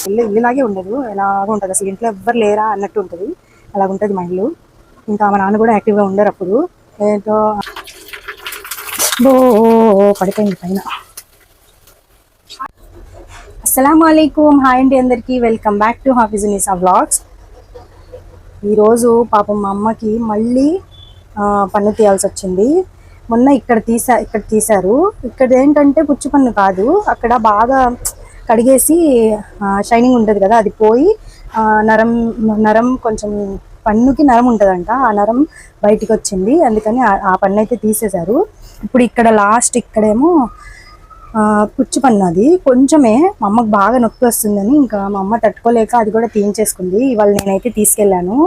ఇల్లు ఇల్లులాగే ఉండదు, ఎలాగో ఉంటుంది అసలు, ఇంట్లో ఎవ్వరు లేరా అన్నట్టు ఉంటుంది, అలాగుంటుంది మా ఇల్లు. ఇంకా మా నాన్న కూడా యాక్టివ్గా ఉండరు అప్పుడు. ఏంటో పడిపోయింది పైన. అస్సలాము అలైకుం, హాయ్ అండి అందరికీ, వెల్కమ్ బ్యాక్ టు హాఫిజునిసా వ్లాగ్స్. ఈరోజు పాపం మా అమ్మకి మళ్ళీ పన్ను తీయాల్సి వచ్చింది. మొన్న ఇక్కడ తీశారు. ఇక్కడ ఏంటంటే పుచ్చు పన్ను కాదు, అక్కడ బాగా కడిగేసి షైనింగ్ ఉంటుంది కదా, అది పోయి నరం కొంచెం పన్నుకి నరం ఉంటుందంట, ఆ నరం బయటికి వచ్చింది, అందుకని ఆ పన్ను అయితే తీసేశారు. ఇప్పుడు ఇక్కడ లాస్ట్ ఇక్కడేమో పుచ్చు పన్ను, అది కొంచెమే. మా అమ్మకు బాగా నొప్పి వస్తుందని ఇంకా మా అమ్మ తట్టుకోలేక అది కూడా తీయించేసుకుంది. ఇవాళ నేనైతే తీసుకెళ్ళాను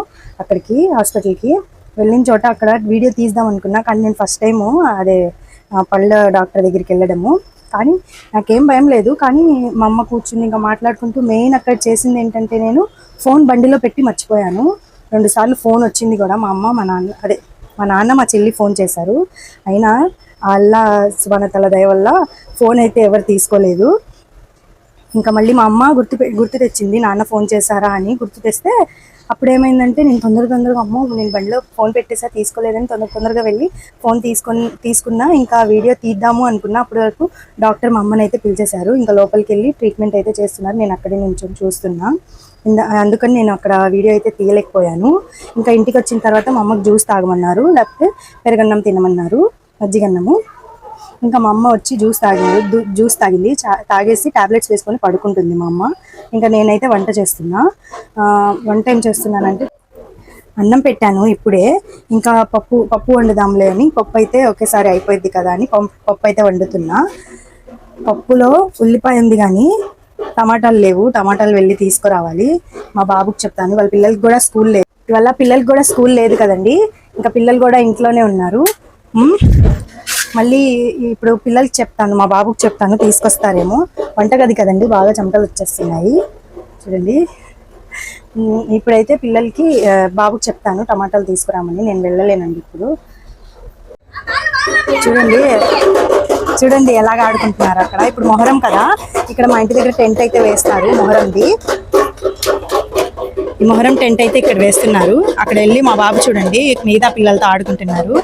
అక్కడికి, హాస్పిటల్కి. వెళ్ళిన చోట అక్కడ వీడియో తీద్దాం అనుకున్నా, కానీ నేను ఫస్ట్ టైము అదే పళ్ళ డాక్టర్ దగ్గరికి వెళ్ళడము. కానీ నాకేం భయం లేదు, కానీ మా అమ్మ కూర్చుని ఇంకా మాట్లాడుకుంటూ, మెయిన్ అక్కడ చేసింది ఏంటంటే, నేను ఫోన్ బండిలో పెట్టి మర్చిపోయాను. 2 సార్లు ఫోన్ వచ్చింది కూడా, మా అమ్మ మా నాన్న మా చెల్లి ఫోన్ చేశారు. అయినా అల్లా సుబ్హానతల దయ వల్ల ఫోన్ అయితే ఎవరు తీసుకోలేదు. ఇంకా మళ్ళీ మా అమ్మ గుర్తు తెచ్చింది, నాన్న ఫోన్ చేశారా అని. గుర్తు తెస్తే అప్పుడు ఏమైందంటే, నేను తొందరగా అమ్మో నేను బండిలో ఫోన్ పెట్టేసా, తీసుకోలేదని తొందరగా వెళ్ళి ఫోన్ తీసుకున్నా. ఇంకా వీడియో తీద్దాము అనుకున్నా. అప్పటి వరకు డాక్టర్ మా అమ్మని అయితే పిలిచేశారు. ఇంకా లోపలికి వెళ్ళి ట్రీట్మెంట్ అయితే చేస్తున్నారు. నేను అక్కడే నుంచి చూస్తున్నా, అందుకని నేను అక్కడ వీడియో అయితే తీయలేకపోయాను. ఇంకా ఇంటికి వచ్చిన తర్వాత మా అమ్మకు జ్యూస్ తాగమన్నారు, లేకపోతే పెరుగన్నం తినమన్నారు, మజ్జిగన్నము. ఇంకా మా అమ్మ వచ్చి జ్యూస్ తాగింది. తాగేసి టాబ్లెట్స్ వేసుకొని పడుకుంటుంది మా అమ్మ. ఇంకా నేనైతే వంట చేస్తున్నా. వంట ఏం చేస్తున్నానంటే, అన్నం పెట్టాను ఇప్పుడే. ఇంకా పప్పు వండుదాంలే అని, పప్పు అయితే ఒకేసారి అయిపోయింది కదా అని పప్పు అయితే వండుతున్నా. పప్పులో ఉల్లిపాయ ఉంది కానీ టమాటాలు లేవు, టమాటాలు వెళ్ళి తీసుకురావాలి. మా బాబుకి చెప్తాను, వాళ్ళ పిల్లలకి కూడా స్కూల్ లేదు, ఇవాళ పిల్లలకి కూడా స్కూల్ లేదు కదండి. ఇంకా పిల్లలు కూడా ఇంట్లోనే ఉన్నారు. మళ్ళీ ఇప్పుడు పిల్లలకి చెప్తాను, మా బాబుకి చెప్తాను, తీసుకొస్తారేమో. వంటగది కదండి, బాగా చెమటలు వచ్చేస్తున్నాయి చూడండి. ఇప్పుడైతే పిల్లలకి బాబుకి చెప్తాను టమాటాలు తీసుకురామని, నేను వెళ్ళలేనండి ఇప్పుడు. చూడండి ఎలాగ ఆడుకుంటున్నారు అక్కడ. ఇప్పుడు మొహరం కదా, ఇక్కడ మా ఇంటి దగ్గర టెంట్ అయితే వేస్తారు మొహరంది. ఈ మొహరం టెంట్ అయితే ఇక్కడ వేస్తున్నారు. అక్కడ వెళ్ళి మా బాబు చూడండి మిగతా పిల్లలతో ఆడుకుంటున్నారు.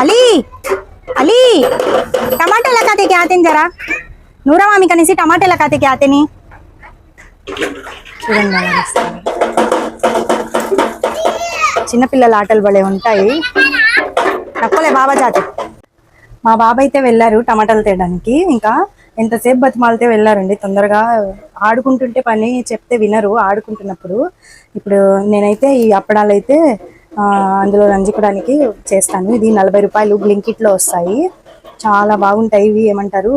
అలీ అలీ टमाटर लगाते क्या आते जरा नूरा मामी कनी से टमाटर लगाते क्या आते नहीं చూడండి. చిన్నపిల్లల ఆటలు భలే ఉంటాయి. తక్కువలే బాబా జాతి. మా బాబా అయితే వెళ్ళారు టమాటాలు తేయడానికి. ఇంకా ఎంతసేపు బతిమాలితే వెళ్ళారండి. తొందరగా ఆడుకుంటుంటే పని చెప్తే వినరు ఆడుకుంటున్నప్పుడు. ఇప్పుడు నేనైతే ఈ అప్పడాలు అయితే అందులో నంజుకోవడానికి చేస్తాను. ఇది 40 రూపాయలు, బ్లింకిట్లో వస్తాయి, చాలా బాగుంటాయి. ఇవి ఏమంటారు,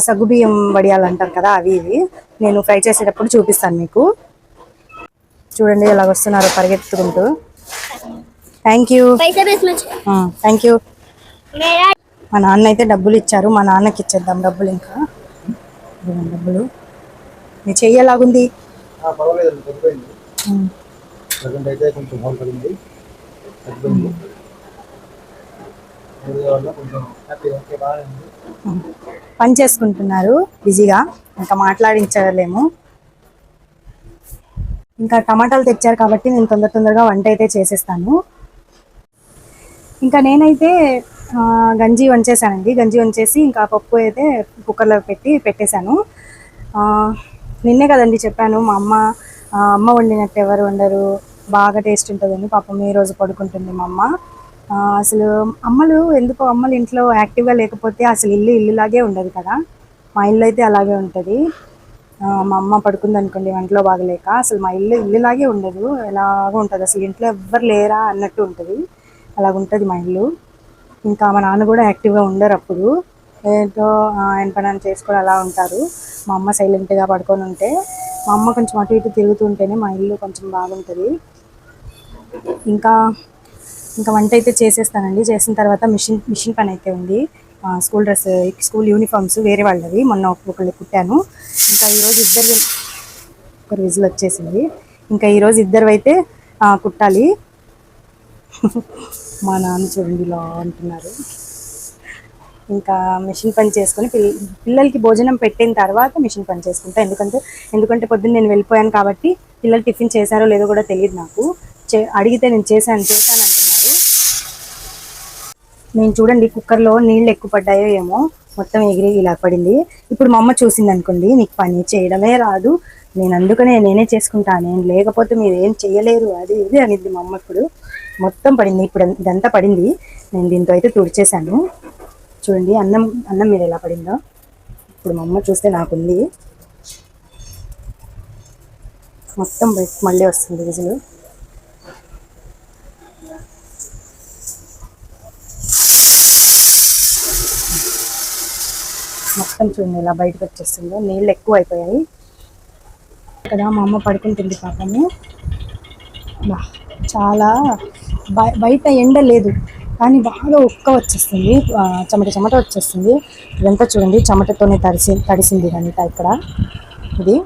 సగ్గుబియ్యం వడియాలు అంటారు కదా, ఇవి నేను ఫ్రై చేసేటప్పుడు చూపిస్తాను మీకు. చూడండి ఎలాగ వస్తున్నారు పరిగెత్తుకుంటూ. Thank you. మా నాన్న అయితే డబ్బులు ఇచ్చారు, మా నాన్నకి ఇచ్చేద్దాం డబ్బులు. ఇంకా డబ్బులు నీ చెయ్యి ఎలాగుంది? పని చేసుకుంటున్నారు బిజీగా, ఇంకా మాట్లాడించలేము. ఇంకా టమాటాలు తెచ్చారు కాబట్టి నేను తొందరగా వంట అయితే చేసేస్తాను. ఇంకా నేనైతే గంజి వంచేసానండి. గంజి వంచేసి ఇంకా పప్పు అయితే కుక్కర్లో పెట్టేశాను. నిన్నే కదండి చెప్పాను, మా అమ్మ వండినట్టు ఎవరు వండరు, బాగా టేస్ట్ ఉంటుందని. పాపం ఈ రోజు పడుకుంటుంది మా అమ్మ. అసలు అమ్మలు ఇంట్లో యాక్టివ్గా లేకపోతే అసలు ఇల్లులాగే ఉండదు కదా. మా ఇల్లు అయితే అలాగే ఉంటుంది. మా అమ్మ పడుకుంది అనుకోండి వంటలో బాగలేక, అసలు మా ఇల్లులాగే ఉండదు, ఎలాగో ఉంటుంది అసలు, ఇంట్లో ఎవ్వరు లేరా అన్నట్టు ఉంటుంది, అలాగుంటుంది మా ఇల్లు. ఇంకా మా నాన్న కూడా యాక్టివ్గా ఉండరు అప్పుడు, ఏదో ఆయన పని చేసుకొని అలా ఉంటారు. మా అమ్మ సైలెంట్గా పడుకొని ఉంటే, మా అమ్మ కొంచెం అటు ఇటు తిరుగుతుంటేనే మా ఇల్లు కొంచెం బాగుంటుంది. ఇంకా వంట అయితే చేసేస్తానండి. చేసిన తర్వాత మిషన్ పని అయితే ఉంది. స్కూల్ యూనిఫామ్స్ వేరే వాళ్ళవి మొన్న ఒకళ్ళు కుట్టాను. ఇంకా ఈరోజు ఒకరు విజిల్ వచ్చేసింది. ఇంకా ఈరోజు ఇద్దరు అయితే కుట్టాలి. మా నాన్న చూడండి ఇలా అంటున్నారు. ఇంకా మిషన్ పని చేసుకుని పిల్లలకి భోజనం పెట్టిన తర్వాత మిషన్ పని చేసుకుంటా. ఎందుకంటే పొద్దున్న నేను వెళ్ళిపోయాను కాబట్టి పిల్లలు టిఫిన్ చేశారో లేదో కూడా తెలియదు నాకు. అడిగితే నేను చేశాను అంటున్నారు. నేను చూడండి కుక్కర్లో నీళ్ళు ఎక్కువ పడ్డాయో ఏమో, మొత్తం ఎగిరి ఇలా పడింది. ఇప్పుడు మా అమ్మ చూసింది అనుకోండి, నీకు పని చేయడమే రాదు, నేను అందుకనే నేనే చేసుకుంటాను, నేను లేకపోతే మీరు ఏం చేయలేరు, అది ఇది అనేది మా అమ్మ. ఇప్పుడు మొత్తం పడింది, ఇప్పుడు ఇదంతా పడింది. నేను దీంతో అయితే తుడిచేశాను. చూడండి అన్నం మీద ఎలా పడిందో. ఇప్పుడు మా అమ్మ చూస్తే నాకుంది, మొత్తం మళ్ళీ వస్తుంది విజులు. మొత్తం చూడండి ఎలా బయటకు వచ్చేస్తుందో, నీళ్ళు ఎక్కువ అయిపోయాయి కదా. మా అమ్మ పడుకుంటుంది పాపము. చాలా బయట ఎండ లేదు కానీ బాగా ఉక్క వచ్చేస్తుంది, చెమట వచ్చేస్తుంది. ఇదంతా చూడండి చెమటతోనే తడిసింది ఇదంతా ఇక్కడ. ఇది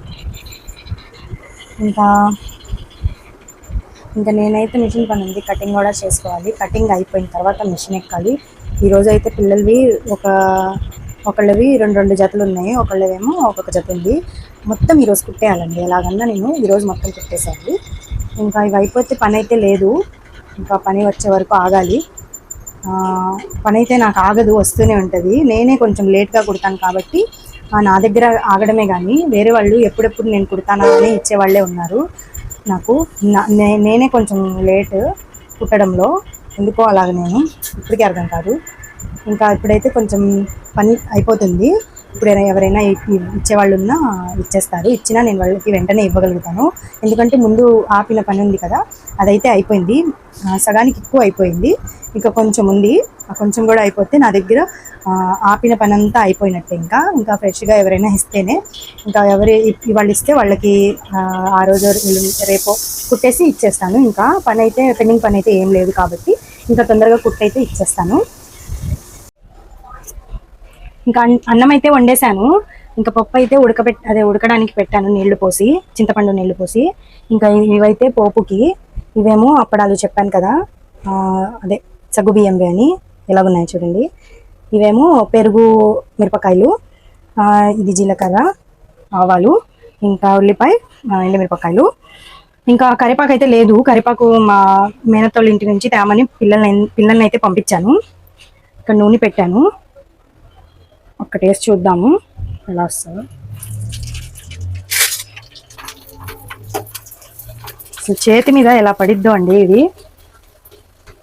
ఇంకా నేనైతే మిషన్ పని ఉంది, కటింగ్ కూడా చేసుకోవాలి. కటింగ్ అయిపోయిన తర్వాత మిషన్ ఎక్కాలి. ఈరోజు అయితే పిల్లలవి ఒకళ్ళవి రెండు జతలు ఉన్నాయి, ఒకళ్ళవేమో ఒక్కొక్క జత ఉంది. మొత్తం ఈరోజు కుట్టేయాలండి. ఎలాగన్నా నేను ఈరోజు మొత్తం కుట్టేసేయాలి. ఇంకా ఇవి అయిపోతే పని అయితే లేదు, ఇంకా పని వచ్చే వరకు ఆగాలి. పని అయితే నాకు ఆగదు, వస్తూనే ఉంటుంది. నేనే కొంచెం లేట్గా కుడతాను కాబట్టి నా దగ్గర ఆగడమే కానీ వేరే వాళ్ళు ఎప్పుడెప్పుడు నేను కుడతానా అని ఇచ్చేవాళ్ళే ఉన్నారు నాకు. నేనే కొంచెం లేట్ కుట్టడంలో, ఎందుకో అలాగ నేను ఇప్పటికీ అర్థం కాదు. ఇంకా ఇప్పుడైతే కొంచెం పని అయిపోతుంది. ఇప్పుడు ఎవరైనా ఇచ్చేవాళ్ళు ఉన్నా ఇచ్చేస్తారు, ఇచ్చినా నేను వాళ్ళకి వెంటనే ఇవ్వగలుగుతాను. ఎందుకంటే ముందు ఆపిన పని ఉంది కదా, అదైతే అయిపోయింది, సగానికి ఎక్కువ అయిపోయింది. ఇంకా కొంచెం ఉంది, ఆ కొంచెం కూడా అయిపోతే నా దగ్గర ఆపిన పని అంతా అయిపోయినట్టే. ఇంకా ఫ్రెష్గా ఎవరైనా ఇస్తేనే, ఇంకా వాళ్ళు ఇస్తే వాళ్ళకి ఆ రోజు రేపో కుట్టేసి ఇచ్చేస్తాను. ఇంకా పెండింగ్ పని అయితే ఏం లేదు కాబట్టి ఇంకా తొందరగా కుట్టయితే ఇచ్చేస్తాను. ఇంకా అన్నం అయితే వండేశాను, ఇంకా పప్పు అయితే ఉడకడానికి పెట్టాను, నీళ్లు పోసి, చింతపండు నీళ్లు పోసి. ఇంకా ఇవైతే పోపుకి, ఇవేమో అప్పడాలు చెప్పాను కదా, అదే సగ్గుబియ్యంవి అని, ఎలా ఉన్నాయి చూడండి. ఇవేమో పెరుగు మిరపకాయలు, ఇది జీలకర్ర, ఆవాలు, ఇంకా ఉల్లిపాయ, ఎండుమిరపకాయలు. ఇంకా కరివేపాకు అయితే లేదు, కరివేపాకు మా మేనత్తోళ్ళ ఇంటి నుంచి తేమని పిల్లల్ని అయితే పంపించాను. ఇక్కడ నూనె పెట్టాను, ఒక్క టేస్ట్ చూద్దాము ఎలా వస్తుందో. అసలు చేతి మీద ఎలా పడిద్దో అండి ఇది,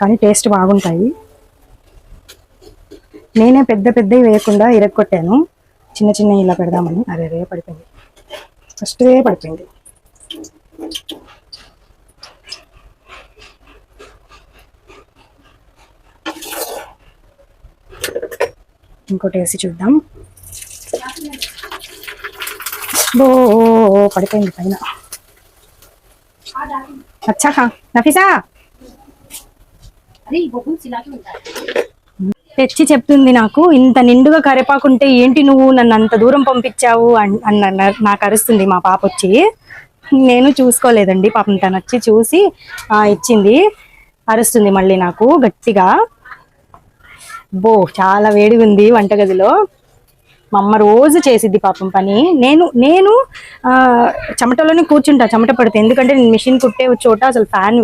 కానీ టేస్ట్ బాగుంటాయి. నేనే పెద్దవి వేయకుండా ఇరగొట్టాను, చిన్న ఇలా పెడదామని. అరే పడిపోయింది, ఫస్ట్ పడిపోయింది. ఇంకోటి వేసి చూద్దాం. పడిపోయింది పైన. అచ్చా నఫీసా తెచ్చి చెప్తుంది నాకు, ఇంత నిండుగా కరివేపాకుంటే ఏంటి నువ్వు నన్ను అంత దూరం పంపించావు అన్న నాకు అరుస్తుంది మా పాప వచ్చి. నేను చూసుకోలేదండి, పాపం తను వచ్చి చూసి ఇచ్చింది. అరుస్తుంది మళ్ళీ నాకు గట్టిగా. చాలా వేడిగా ఉంది వంటగదిలో. మా అమ్మ రోజు చేసిద్ది పాపం పని. నేను చెమటలోనే కూర్చుంటా, చెమట పడితే. ఎందుకంటే నేను మిషన్ కుట్టే చోట అసలు ఫ్యాన్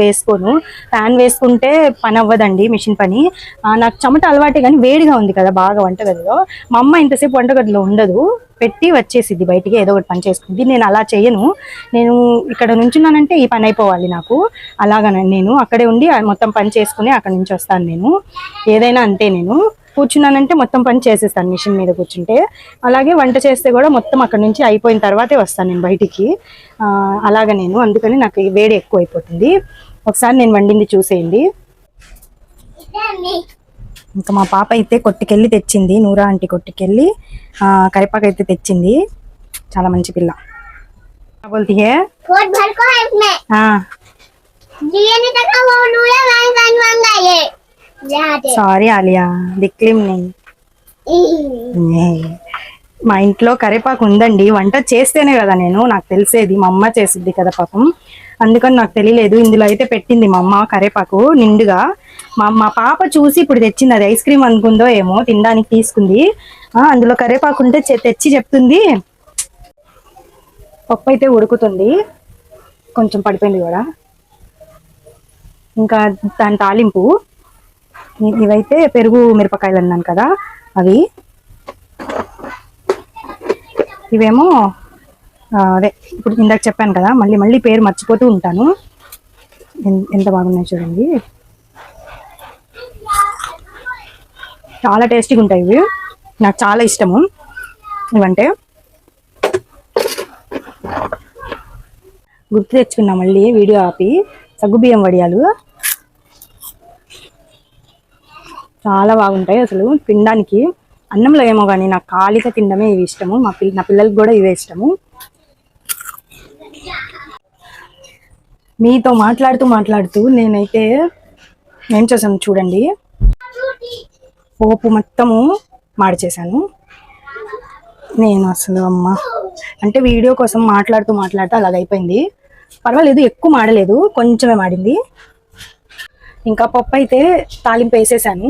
వేసుకుంటే పని అవ్వదండి మిషన్ పని. నాకు చెమట అలవాటే కానీ వేడిగా ఉంది కదా బాగా వంటగదిలో. మా అమ్మ ఇంతసేపు వంటగదిలో ఉండదు, పెట్టి వచ్చేసిద్ది బయటికి, ఏదో ఒకటి పని చేసుకుంది. నేను అలా చేయను, నేను ఇక్కడ నుంచున్నానంటే ఈ పని అయిపోవాలి నాకు. అలాగా నేను అక్కడే ఉండి మొత్తం పని చేసుకుని అక్కడి నుంచి వస్తాను. నేను ఏదైనా అంతే, నేను కూర్చున్నానంటే మొత్తం పని చేసేస్తాను మిషన్ మీద కూర్చుంటే. అలాగే వంట చేస్తే కూడా మొత్తం అక్కడి నుంచి అయిపోయిన తర్వాతే వస్తాను నేను బయటికి. అలాగా నేను, అందుకని నాకు వేడి ఎక్కువ అయిపోతుంది. ఒకసారి నేను వండింది చూసేయండి. ఇంకా మా పాప అయితే కొట్టుకెళ్ళి తెచ్చింది, నూరా ఆంటీ కొట్టుకెళ్ళి కరివేపాకు అయితే తెచ్చింది. చాలా మంచి పిల్ల. बोलती है भर को है इसमें। हाँ ये नहीं तक वो नूरा वाइन मांगा ये సారీ ఆలియా, దిక్లేం నేను. మా ఇంట్లో కరివేపాకు ఉందండి, వంట చేస్తేనే కదా నాకు తెలిసేది. మా అమ్మ చేసిద్ది కదా పాపం, అందుకని నాకు తెలియలేదు. ఇందులో అయితే పెట్టింది మా అమ్మ కరేపాకు నిండుగా. మా పాప చూసి ఇప్పుడు తెచ్చింది, అది ఐస్ క్రీమ్ అనుకుందో ఏమో, తినడానికి తీసుకుంది. అందులో కరేపాకు ఉంటే తెచ్చి చెప్తుంది. పప్పు అయితే ఉడుకుతుంది, కొంచెం పడిపోయింది కూడా. ఇంకా దాని తాలింపు, ఇవైతే పెరుగు మిరపకాయలు అన్నాను కదా అవి. ఇవేమో అదే ఇప్పుడు ఇందాక చెప్పాను కదా, మళ్ళీ మళ్ళీ పేరు మర్చిపోతూ ఉంటాను. ఎంత బాగున్నాయి చూడండి, చాలా టేస్టీగా ఉంటాయి ఇవి. నాకు చాలా ఇష్టము ఇవంటే. గుర్తు తెచ్చుకున్నా మళ్ళీ వీడియో ఆపి. సగ్గుబియ్యం వడియాలు చాలా బాగుంటాయి అసలు తినడానికి. అన్నంలో ఏమో కానీ నాకు ఖాళీగా తినడమే ఇవి ఇష్టము. నా పిల్లలకి కూడా ఇవే ఇష్టము. మీతో మాట్లాడుతూ నేనైతే ఏం చేశాను చూడండి, పోపు మొత్తము మాడిచేశాను నేను. అసలు అమ్మ అంటే వీడియో కోసం మాట్లాడుతూ అలాగైపోయింది. పర్వాలేదు, ఎక్కువ మాడలేదు, కొంచెమే మాడింది. ఇంకా పప్పు అయితే తాలింపు వేసేసాను.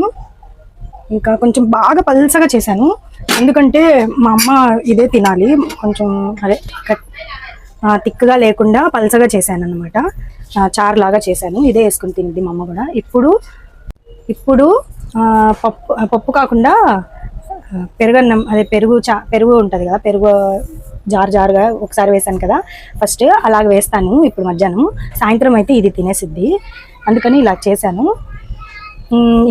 ఇంకా కొంచెం బాగా పల్చగా చేశాను, ఎందుకంటే మా అమ్మ ఇదే తినాలి. కొంచెం అదే తిక్కుగా లేకుండా పల్చగా చేశాను అనమాట. చారు లాగా చేశాను, ఇదే వేసుకుని తింది మా అమ్మ కూడా. ఇప్పుడు పప్పు కాకుండా పెరుగన్నం, అదే పెరుగు ఉంటుంది కదా, పెరుగు జారుగా ఒకసారి వేసాను కదా ఫస్ట్, అలాగ వేస్తాను ఇప్పుడు మధ్యాహ్నం. సాయంత్రం అయితే ఇది తినేసిద్ది, అందుకని ఇలా చేశాను.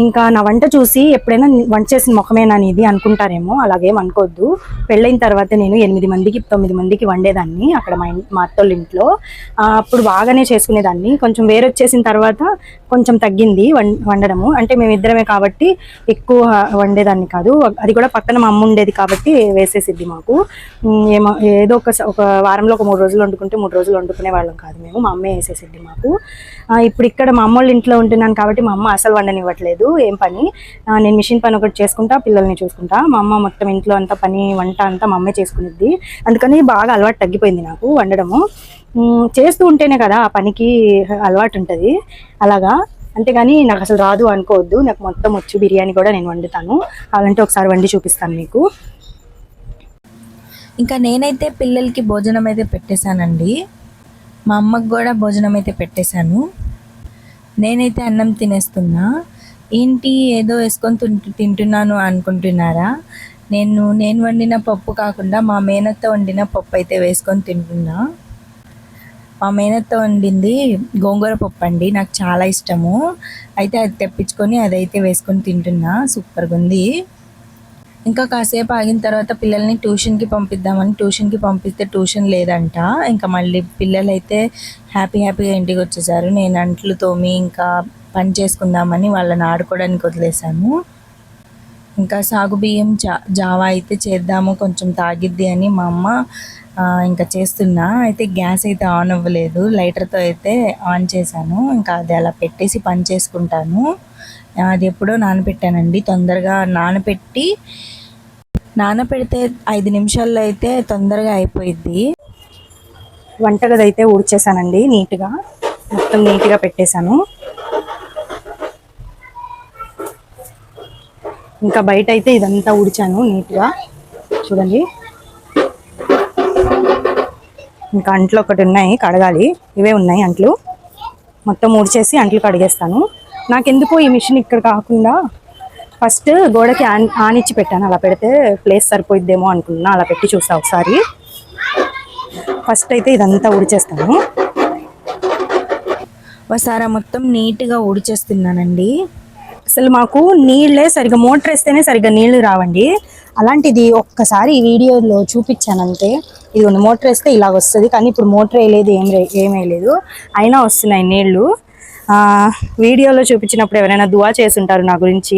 ఇంకా నా వంట చూసి ఎప్పుడైనా వంట చేసిన ముఖమేనా ఇది అనుకుంటారేమో, అలాగేం అనుకోవద్దు. పెళ్ళైన తర్వాత నేను 8 మందికి 9 మందికి వండేదాన్ని అక్కడ మా అత్తోళ్ళ ఇంట్లో. అప్పుడు బాగానే చేసుకునేదాన్ని. కొంచెం వేరొచ్చేసిన తర్వాత కొంచెం తగ్గింది వండడము. అంటే మేమిద్దరమే కాబట్టి ఎక్కువ వండేదాన్ని కాదు. అది కూడా పక్కన మా అమ్మ ఉండేది కాబట్టి వేసేసిద్ది మాకు. ఏదో ఒక వారంలో ఒక 3 రోజులు వండుకుంటే 3 రోజులు వండుకునే వాళ్ళం కాదు మేము, మా అమ్మే వేసేసిద్ది మాకు. ఇప్పుడు ఇక్కడ మా అమ్మ వాళ్ళ ఇంట్లో ఉంటున్నాను కాబట్టి మా అమ్మ అసలు వండనివ్వట్లేదు ఏం పని. నేను మిషన్ పని ఒకటి చేసుకుంటా, పిల్లల్ని చూసుకుంటా. మా అమ్మ మొత్తం ఇంట్లో అంతా పని, వంట అంతా మా అమ్మే చేసుకునిద్ది. అందుకని బాగా అలవాటు తగ్గిపోయింది నాకు వండడము. చేస్తూ ఉంటేనే కదా ఆ పనికి అలవాటు ఉంటుంది అలాగా. అంతేగాని నాకు అసలు రాదు అనుకోవద్దు, నాకు మొత్తం వచ్చు. బిర్యానీ కూడా నేను వండుతాను, అలాంటి ఒకసారి వండి చూపిస్తాను మీకు. ఇంకా నేనైతే పిల్లలకి భోజనం అయితే పెట్టేశానండి. మా అమ్మకు కూడా భోజనం అయితే పెట్టేశాను. నేనైతే అన్నం తినేస్తున్నా. ఏంటి ఏదో వేసుకొని తింటున్నాను అనుకుంటున్నారా? నేను వండిన పప్పు కాకుండా మా మేనత్త వండిన పప్పు అయితే వేసుకొని తింటున్నా. మా మేనత్త వండింది గోంగూర పప్పు అండి, నాకు చాలా ఇష్టము. అయితే అది తెప్పించుకొని అదైతే వేసుకొని తింటున్నా, సూపర్గా ఉంది. ఇంకా కాసేపు ఆగిన తర్వాత పిల్లల్ని ట్యూషన్కి పంపిద్దామని ట్యూషన్కి పంపిస్తే ట్యూషన్ లేదంట. ఇంకా మళ్ళీ పిల్లలైతే హ్యాపీగా ఇంటికి వచ్చేసారు. నేను అంట్లు తోమి ఇంకా పని చేసుకుందామని వాళ్ళని ఆడుకోవడానికి వదిలేశాను. ఇంకా సాగు బియ్యం జావా అయితే చేద్దాము, కొంచెం తాగిద్ది అని మా అమ్మ ఇంకా చేస్తున్నా. అయితే గ్యాస్ అయితే ఆన్ అవ్వలేదు, లైటర్తో అయితే ఆన్ చేశాను. ఇంకా అది అలా పెట్టేసి పని చేసుకుంటాను. అది ఎప్పుడో నానబెట్టానండి, తొందరగా నానబెడితే 5 నిమిషాల్లో అయితే తొందరగా అయిపోయిద్ది. వంటగది అయితే ఊడ్చేసానండి నీట్గా, మొత్తం నీట్గా పెట్టేశాను. ఇంకా బయట అయితే ఇదంతా ఊడ్చాను నీట్గా, చూడండి. ఇంకా అంట్లు ఒకటి ఉన్నాయి కడగాలి, ఇవే ఉన్నాయి అంట్లు. మొత్తం ఊడ్చేసి అంట్లు కడిగేస్తాను. నాకెందుకో ఈ మిషన్ ఇక్కడ కాకుండా ఫస్ట్ గోడకి ఆనిచ్చి పెట్టాను, అలా పెడితే ప్లేస్ సరిపోయిద్దేమో అనుకున్నా. అలా పెట్టి చూస్తా ఒకసారి. ఫస్ట్ అయితే ఇదంతా ఊడ్చేస్తాను. ఒకసారి మొత్తం నీట్గా ఊడ్చేస్తున్నానండి. అసలు మాకు నీళ్ళే సరిగ్గా, మోటార్ వేస్తేనే సరిగ్గా నీళ్లు రావండి. అలాంటిది ఒక్కసారి ఈ వీడియోలో చూపించానంతే. ఇది మోటార్ వేస్తే ఇలాగ వస్తుంది, కానీ ఇప్పుడు మోటార్ వేయలేదు, ఏం వేయలేదు, అయినా వస్తున్నాయి నీళ్లు. వీడియోలో చూపించినప్పుడు ఎవరైనా దువా చేసి ఉంటారు నా గురించి,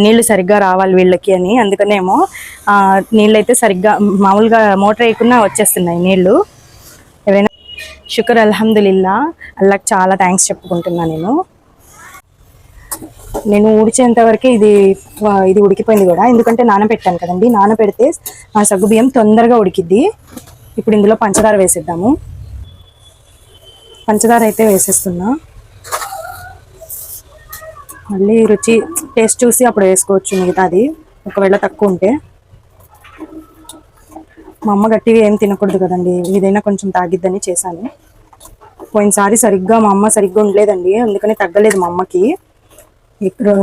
నీళ్లు సరిగ్గా రావాలి వీళ్ళకి అని. అందుకనేమో నీళ్ళైతే సరిగ్గా మామూలుగా మోటార్ వేయకుండా వచ్చేస్తున్నాయి నీళ్లు. ఎవరైనా షుకర్ అల్హమ్దులిల్లా, అల్లాహ్ చాలా థ్యాంక్స్ చెప్పుకుంటున్నాను. నేను ఊడ్చేంత వరకే ఇది ఉడికిపోయింది కూడా, ఎందుకంటే నానబెట్టాను కదండి. నానబెడితే సగ్గుబియ్యం తొందరగా ఉడికిద్ది. ఇప్పుడు ఇందులో పంచదార వేసేద్దాము. పంచదార అయితే వేసేస్తున్నా. మళ్ళీ రుచి టేస్ట్ చూసి అప్పుడు వేసుకోవచ్చు మిగతాది, ఒకవేళ తక్కువ ఉంటే. మా అమ్మ గట్టిగా ఏం తినకూడదు కదండి, ఏదైనా కొంచెం తాగిద్దని చేశాను. పోయినసారి మా అమ్మ సరిగ్గా ఉండలేదండి, అందుకని తగ్గలేదు మా అమ్మకి. ఇప్పుడు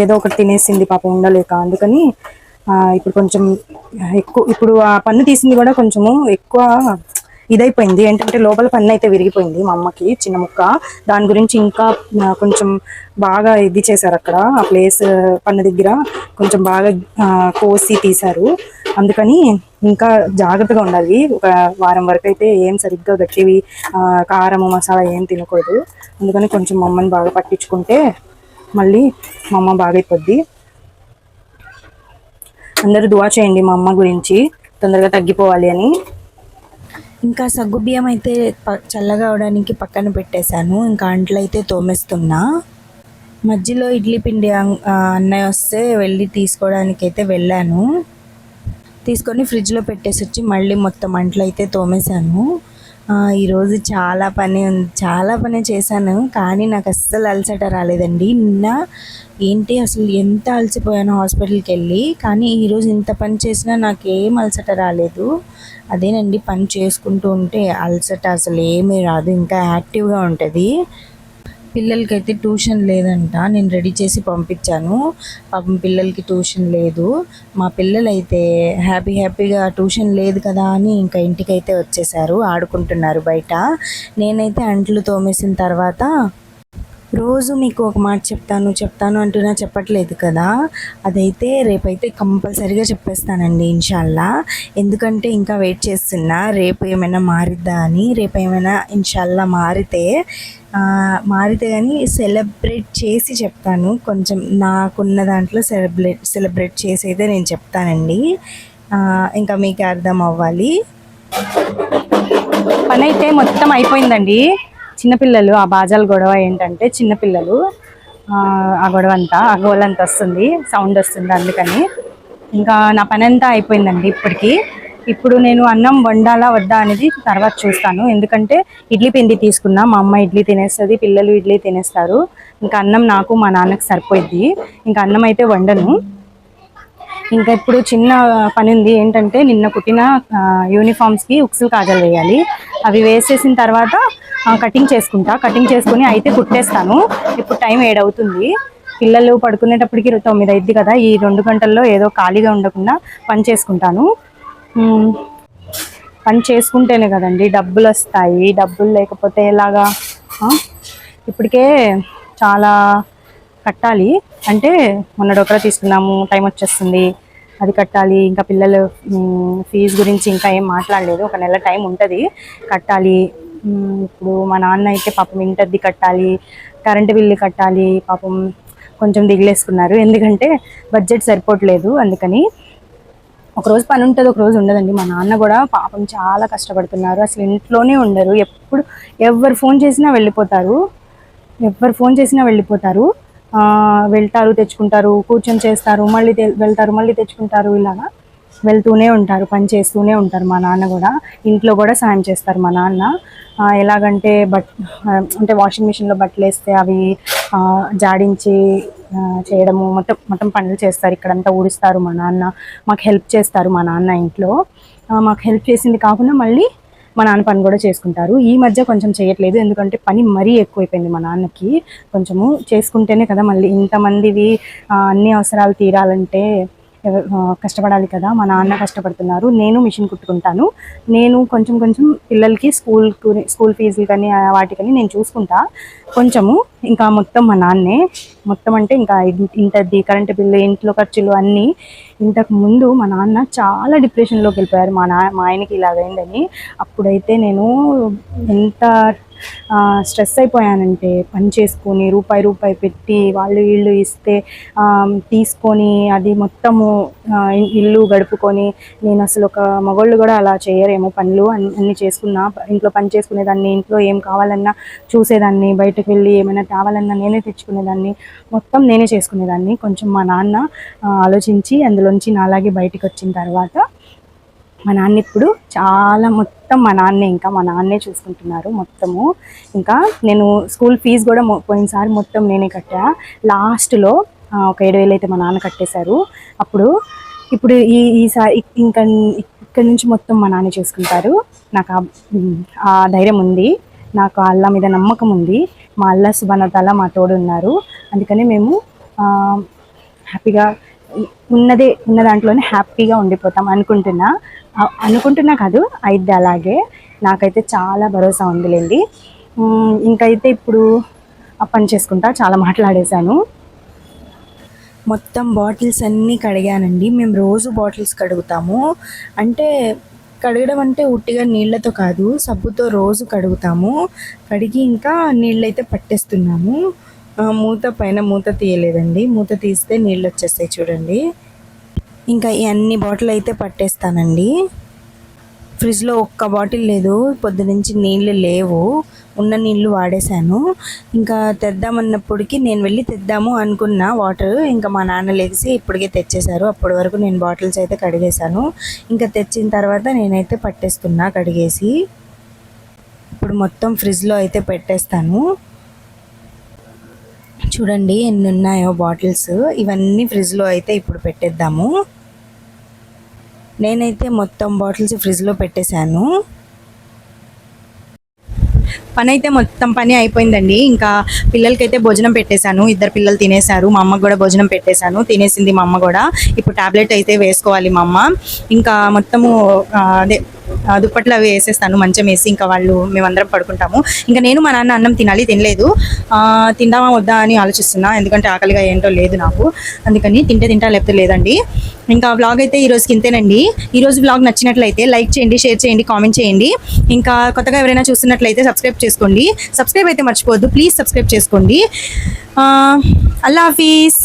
ఏదో ఒకటి తినేసింది పాపం ఉండలేక, అందుకని ఇప్పుడు కొంచెం ఎక్కువ. ఇప్పుడు ఆ పన్ను తీసింది కూడా కొంచెము ఎక్కువ ఇదైపోయింది. ఏంటంటే లోపల పన్ను అయితే విరిగిపోయింది మా అమ్మకి, చిన్న ముక్క. దాని గురించి ఇంకా కొంచెం బాగా ఇది చేశారు అక్కడ, ఆ ప్లేస్ పన్ను దగ్గర కొంచెం బాగా కోసి తీశారు. అందుకని ఇంకా జాగ్రత్తగా ఉండాలి. ఒక వారం వరకు అయితే ఏం సరిగ్గా గట్టివి కారము మసాలా ఏం తినకూడదు. అందుకని కొంచెం మా అమ్మని బాగా పట్టించుకుంటే మళ్ళీ మా అమ్మ బాగా అయిపోద్ది. అందరూ దువా చేయండి మా అమ్మ గురించి, తొందరగా తగ్గిపోవాలి అని. ఇంకా సగ్గుబియ్యం అయితే చల్లగా అవడానికి పక్కన పెట్టేశాను. ఇంకా అంట్లు అయితే తోమేస్తున్నా. మధ్యలో ఇడ్లీ పిండి అన్నయ్య వస్తే వెళ్ళి తీసుకోవడానికి అయితే వెళ్ళాను. తీసుకొని ఫ్రిడ్జ్లో పెట్టేసి వచ్చి మళ్ళీ మొత్తం అంట్లు అయితే తోమేశాను. ఈరోజు చాలా పని చేశాను, కానీ నాకు అస్సలు అలసట రాలేదండి. నిన్న ఏంటి అసలు ఎంత అలసిపోయాను హాస్పిటల్కి వెళ్ళి, కానీ ఈరోజు ఇంత పని చేసినా నాకు ఏం అలసట రాలేదు. అదేనండి, పని చేసుకుంటూ ఉంటే అలసట అసలు ఏమీ రాదు, ఇంకా యాక్టివ్గా ఉంటుంది. పిల్లలకైతే ట్యూషన్ లేదంట, నేను రెడీ చేసి పంపించాను. పాపం పిల్లలకి ట్యూషన్ లేదు. మా పిల్లలైతే హ్యాపీగా ట్యూషన్ లేదు కదా అని ఇంకా ఇంటికైతే వచ్చేసారు, ఆడుకుంటున్నారు బయట. నేనైతే అంట్లు తోమేసిన తర్వాత రోజు మీకు ఒక మాట చెప్తాను అంటున్నా చెప్పట్లేదు కదా, అదైతే రేపైతే కంపల్సరీగా చెప్పేస్తానండి ఇన్షాల్లా. ఎందుకంటే ఇంకా వెయిట్ చేస్తున్నా రేపు ఏమైనా మారిద్దా అని. రేపు ఏమైనా ఇన్షాల్లా మారితే కానీ సెలబ్రేట్ చేసి చెప్తాను. కొంచెం నాకున్న దాంట్లో సెలబ్రేట్ చేసి అయితే నేను చెప్తానండి. ఇంకా మీకు అర్థం అవ్వాలి. పని అయితే మొత్తం అయిపోయిందండి. చిన్నపిల్లలు ఆ బాజాల గొడవ ఏంటంటే, చిన్నపిల్లలు ఆ గొడవ అంతా ఆ గోలంతా వస్తుంది, సౌండ్ వస్తుంది. అందుకని ఇంకా నా పని అంతా అయిపోయిందండి ఇప్పటికి. ఇప్పుడు నేను అన్నం వండాలా వద్దా అనేది తర్వాత చూస్తాను. ఎందుకంటే ఇడ్లీ పిండి తీసుకున్నా, మా అమ్మ ఇడ్లీ తినేస్తుంది, పిల్లలు ఇడ్లీ తినేస్తారు. ఇంకా అన్నం నాకు మా నాన్నకి సరిపోయిద్ది. ఇంకా అన్నం అయితే వండను. ఇంకా ఇప్పుడు చిన్న పని ఉంది. ఏంటంటే నిన్న కుట్టిన యూనిఫామ్స్కి ఉక్సులు కాజాలు వేయాలి. అవి వేసేసిన తర్వాత కటింగ్ చేసుకుని అయితే కుట్టేస్తాను. ఇప్పుడు టైం 7 అవుతుంది. పిల్లలు పడుకునేటప్పటికి 9 అయింది కదా. ఈ 2 గంటల్లో ఏదో ఖాళీగా ఉండకుండా పని చేసుకుంటాను. పని చేసుకుంటేనే కదండి డబ్బులు వస్తాయి, డబ్బులు లేకపోతే ఎలాగా. ఇప్పటికే చాలా కట్టాలి. అంటే మొన్న డోక్రా తీసుకున్నాము, టైం వచ్చేస్తుంది, అది కట్టాలి. ఇంకా పిల్లలు ఫీజు గురించి ఇంకా ఏం మాట్లాడలేదు, ఒక నెల టైం ఉంటుంది కట్టాలి. ఇప్పుడు మా నాన్న అయితే పాపం ఇంటర్ది కట్టాలి, కరెంటు బిల్లు కట్టాలి. పాపం కొంచెం దిగులేసుకున్నారు, ఎందుకంటే బడ్జెట్ సరిపోవట్లేదు. అందుకని ఒకరోజు పని ఉంటుంది, ఒకరోజు ఉండదండి. మా నాన్న కూడా పాపం చాలా కష్టపడుతున్నారు, అసలు ఇంట్లోనే ఉండరు. ఎవరు ఫోన్ చేసినా వెళ్ళిపోతారు, వెళ్తారు, తెచ్చుకుంటారు, కూర్చొని చేస్తారు, మళ్ళీ వెళ్తారు, మళ్ళీ తెచ్చుకుంటారు. ఇలాగా వెళ్తూనే ఉంటారు, పని చేస్తూనే ఉంటారు. మా నాన్న కూడా ఇంట్లో కూడా సాయం చేస్తారు మా నాన్న. ఎలాగంటే అంటే వాషింగ్ మిషన్లో బట్టలు వేస్తే అవి జాడించి చేయడము, మొత్తం పనులు చేస్తారు. ఇక్కడంతా ఊడిస్తారు మా నాన్న, మాకు హెల్ప్ చేస్తారు మా నాన్న ఇంట్లో. మాకు హెల్ప్ చేసింది కాకుండా మళ్ళీ మా నాన్న పని కూడా చేసుకుంటారు. ఈ మధ్య కొంచెం చేయట్లేదు, ఎందుకంటే పని మరీ ఎక్కువైపోయింది మా నాన్నకి. కొంచెము చేసుకుంటేనే కదా మళ్ళీ ఇంతమందివి అన్ని అవసరాలు తీరాలంటే కష్టపడాలి కదా. మా నాన్న కష్టపడుతున్నారు, నేను మిషన్ కుట్టుకుంటాను. నేను కొంచెం పిల్లలకి స్కూల్ ఫీజులు కానీ వాటికని నేను చూసుకుంటా కొంచెము. ఇంకా మొత్తం మా నాన్నే, మొత్తం అంటే ఇంకా ఇంటది, కరెంటు బిల్లు, ఇంట్లో ఖర్చులు అన్నీ. ఇంతకు ముందు మా నాన్న చాలా డిప్రెషన్లోకి వెళ్ళిపోయారు, మా ఆయనకి ఇలాగైందని. అప్పుడైతే నేను ఎంత స్ట్రెస్ అయిపోయానంటే, పని చేసుకొని రూపాయి పెట్టి వాళ్ళు వీళ్ళు ఇస్తే తీసుకొని అది మొత్తము ఇల్లు గడుపుకొని, నేను అసలు ఒక మగోళ్ళు కూడా అలా చేయరేమో పనులు అన్నీ చేసుకున్నా. ఇంట్లో పని చేసుకునేదాన్ని, ఇంట్లో ఏం కావాలన్నా చూసేదాన్ని, బయటకు వెళ్ళి ఏమైనా కావాలన్నా నేనే తెచ్చుకునేదాన్ని, మొత్తం నేనే చేసుకునేదాన్ని. కొంచెం మా నాన్న ఆలోచించి అందులోంచి నాలాగే బయటకు వచ్చిన తర్వాత మా నాన్న ఇప్పుడు చాలా మొత్తం మా నాన్నే చూసుకుంటున్నారు మొత్తము. ఇంకా నేను స్కూల్ ఫీజు కూడా పోయినసారి మొత్తం నేనే కట్టా. లాస్ట్లో ఒక 7,000 అయితే మా నాన్న కట్టేశారు. ఇప్పుడు ఈసారి ఇంకా ఇక్కడి నుంచి మొత్తం మా నాన్న చూసుకుంటారు. నాకు ఆ ధైర్యం ఉంది, నాకు అల్లా మీద నమ్మకం ఉంది. మా అల్లా సుబ్హానహు వ తఆలా మా తోడు ఉన్నారు. అందుకని మేము హ్యాపీగా ఉన్న దాంట్లోనే హ్యాపీగా ఉండిపోతాం అనుకుంటున్నా కాదు, అయితే అలాగే నాకైతే చాలా భరోసా ఉందిలేండి. ఇంకైతే ఇప్పుడు ఆ పని చేసుకుంటా, చాలా మాట్లాడేశాను. మొత్తం బాటిల్స్ అన్నీ కడిగానండి. మేము రోజు బాటిల్స్ కడుగుతాము. అంటే కడగడం అంటే ఉట్టిగా నీళ్ళతో కాదు, సబ్బుతో రోజు కడుగుతాము. కడిగి ఇంకా నీళ్ళైతే పట్టేస్తున్నాము. పైన మూత తీయలేదండి, మూత తీస్తే నీళ్ళు వచ్చేస్తాయి చూడండి. ఇంకా ఈ అన్ని బాటిల్ అయితే పట్టేస్తానండి. ఫ్రిడ్జ్లో ఒక్క బాటిల్ లేదు, పొద్దునుంచి నీళ్ళు లేవు, ఉన్న నీళ్ళు వాడేశాను. ఇంకా తెద్దామన్నప్పటికి నేను వెళ్ళి తెద్దాము అనుకున్న వాటర్, ఇంకా మా నాన్న లేచి ఇప్పటికే తెచ్చేశారు. అప్పటి వరకు నేను బాటిల్స్ అయితే కడిగేశాను. ఇంకా తెచ్చిన తర్వాత నేనైతే పట్టేస్తున్నా కడిగేసి. ఇప్పుడు మొత్తం ఫ్రిడ్జ్లో అయితే పెట్టేస్తాను. చూడండి ఎన్ని ఉన్నాయో బాటిల్స్. ఇవన్నీ ఫ్రిడ్జ్లో అయితే ఇప్పుడు పెట్టేద్దాము. నేనైతే మొత్తం బాటిల్స్ ఫ్రిడ్జ్లో పెట్టేశాను. పని అయితే మొత్తం పని అయిపోయిందండి. ఇంకా పిల్లలకైతే భోజనం పెట్టేశాను, 2 పిల్లలు తినేశారు. మా అమ్మకు కూడా భోజనం పెట్టేశాను, తినేసింది మా అమ్మ కూడా. ఇప్పుడు టాబ్లెట్ అయితే వేసుకోవాలి మా అమ్మ. ఇంకా మొత్తము అదే దుప్పట్లు అవి వేసేస్తాను, మంచం వేసి. ఇంకా మేమందరం పడుకుంటాము. ఇంకా నేను మా నాన్న అన్నం తినలేదు, తిందామా వద్దా అని ఆలోచిస్తున్నా. ఎందుకంటే ఆకలిగా ఏంటో లేదు నాకు, అందుకని తింటా లేకపోతే లేదండి. ఇంకా వ్లాగ్ అయితే ఈరోజుకి ఇంతేనండి. ఈరోజు వ్లాగ్ నచ్చినట్లయితే లైక్ చేయండి, షేర్ చేయండి, కామెంట్ చేయండి. ఇంకా కొత్తగా ఎవరైనా చూస్తున్నట్లయితే సబ్స్క్రైబ్ చేసుకోండి. సబ్స్క్రైబ్ అయితే మర్చిపోవద్దు, ప్లీజ్ సబ్స్క్రైబ్ చేసుకోండి. అల్లా హాఫీజ్.